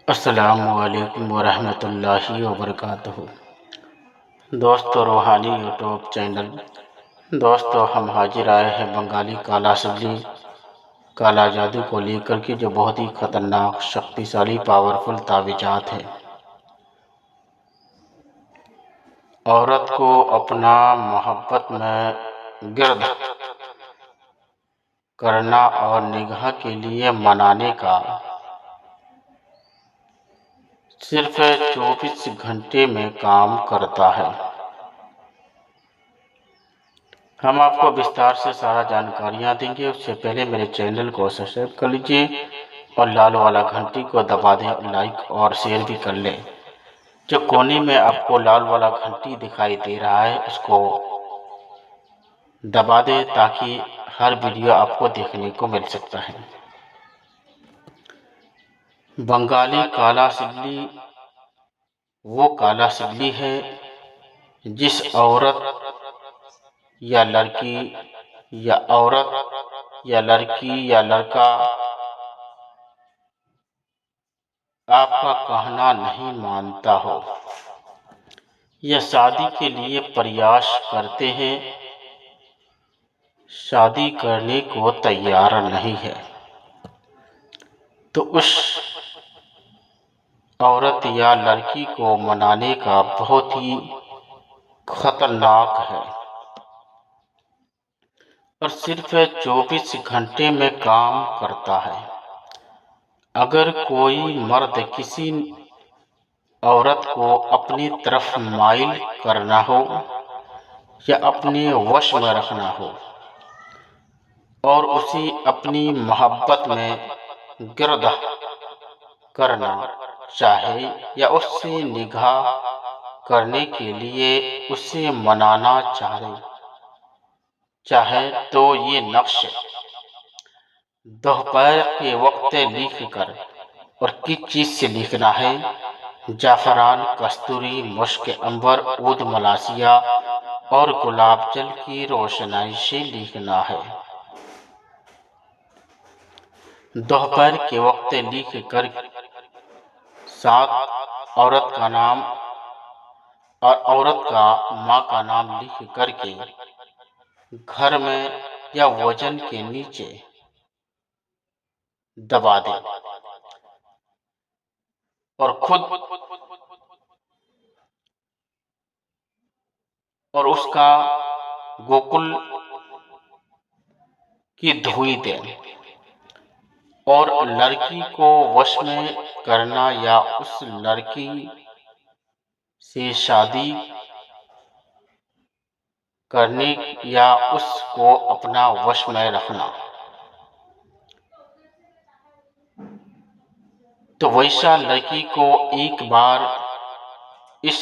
अस्सलामुअलैकुम वरहमतुल्लाहि वबरकातुहू। दोस्तों, रूहानी यूट्यूब चैनल। दोस्तों, हम हाजिर आए हैं बंगाली काला सिल्ली काला जादू को लेकर के, जो बहुत ही खतरनाक, शक्तिशाली, पावरफुल तावीज़ात है। औरत को अपना मोहब्बत में गिरद करना और निगाह के लिए मनाने का सिर्फ 24 घंटे में काम करता है। हम आपको विस्तार से सारा जानकारियाँ देंगे। उससे पहले मेरे चैनल को सब्सक्राइब कर लीजिए और लाल वाला घंटी को दबा दें और लाइक और शेयर भी कर लें। जो कोने में आपको लाल वाला घंटी दिखाई दे रहा है, उसको दबा दें ताकि हर वीडियो आपको देखने को मिल सकता है। बंगाली काला सिल्ली वो काला सिल्ली है जिस औरत या लड़की या लड़की या लड़का आपका कहना नहीं मानता हो या शादी के लिए प्रयास करते हैं, शादी करने को तैयार नहीं है, तो उस औरत या लड़की को मनाने का बहुत ही खतरनाक है और सिर्फ 24 घंटे में काम करता है। अगर कोई मर्द किसी औरत को अपनी तरफ माइल करना हो या अपने वश में रखना हो और उसे अपनी मोहब्बत में गिरफ्तार करना चाहे या उससे निगाह करने के लिए उसे मनाना चाहे तो ये नक्श दोपहर के वक्त लिख कर, और किस चीज से लिखना है? जाफरान, कस्तूरी, मुश्क अंबर, ऊद मलासिया और गुलाब जल की रोशनाई से लिखना है। दोपहर के वक्त लिख कर साथ औरत का नाम और औरत का माँ का नाम लिख करके घर में या वजन के नीचे दबा दे और खुद और उसका गोकुल की धुई दे और लड़की को वश में करना या उस लड़की से शादी करने या उसको अपना वश में रखना, तो वैसा लड़की को एक बार इस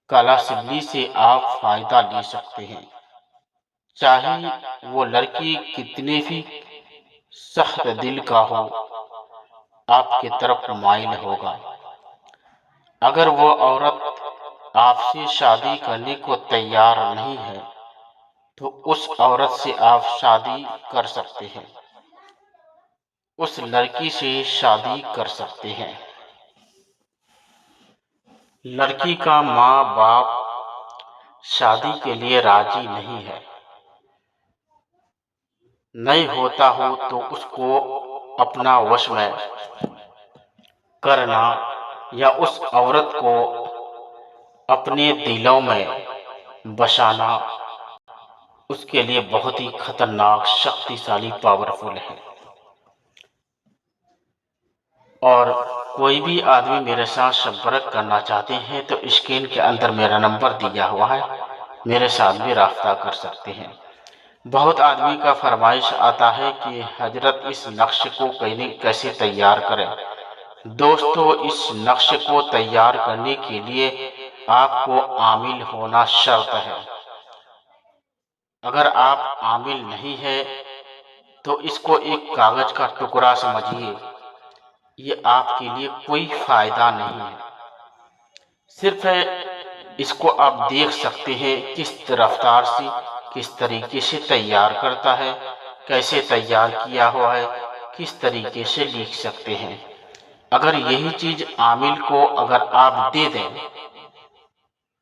काला सिल्ली से आप फायदा ले सकते हैं। चाहे वो लड़की कितने भी सख्त दिल का हो, आपकी तरफ माइल होगा। अगर वो औरत आपसे शादी करने को तैयार नहीं है, तो उस औरत से आप शादी कर सकते हैं, उस लड़की से शादी कर सकते हैं। लड़की का माँ बाप शादी के लिए राजी नहीं होता हो तो उसको अपना वश में करना या उस औरत को अपने दिलों में बसाना उसके लिए बहुत ही खतरनाक, शक्तिशाली, पावरफुल है। और कोई भी आदमी मेरे साथ संपर्क करना चाहते हैं तो स्क्रीन के अंदर मेरा नंबर दिया हुआ है, मेरे साथ भी राब्ता कर सकते हैं। बहुत आदमी का फरमाइश आता है कि हजरत इस नक्श को कैसे तैयार करें। दोस्तों, इस नक्श को तैयार करने के लिए आपको आमिल होना शर्त है। अगर आप आमिल नहीं है तो इसको एक कागज का टुकड़ा समझिए, ये आपके लिए कोई फायदा नहीं है। सिर्फ इसको आप देख सकते हैं किस रफ्तार से, किस तरीके से तैयार करता है, कैसे तैयार किया हुआ है, किस तरीके से लिख सकते हैं। अगर यही चीज आमिल को अगर आप दे दें,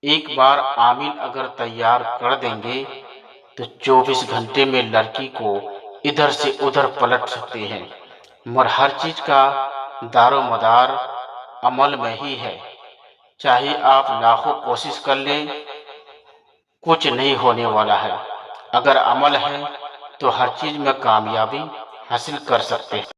एक बार आमिल अगर तैयार कर देंगे तो 24 घंटे में लड़की को इधर से उधर पलट सकते हैं। मगर हर चीज का दारो मदार अमल में ही है। चाहे आप लाखों कोशिश कर लें, कुछ नहीं होने वाला है। अगर अमल है तो हर चीज में कामयाबी हासिल कर सकते हैं।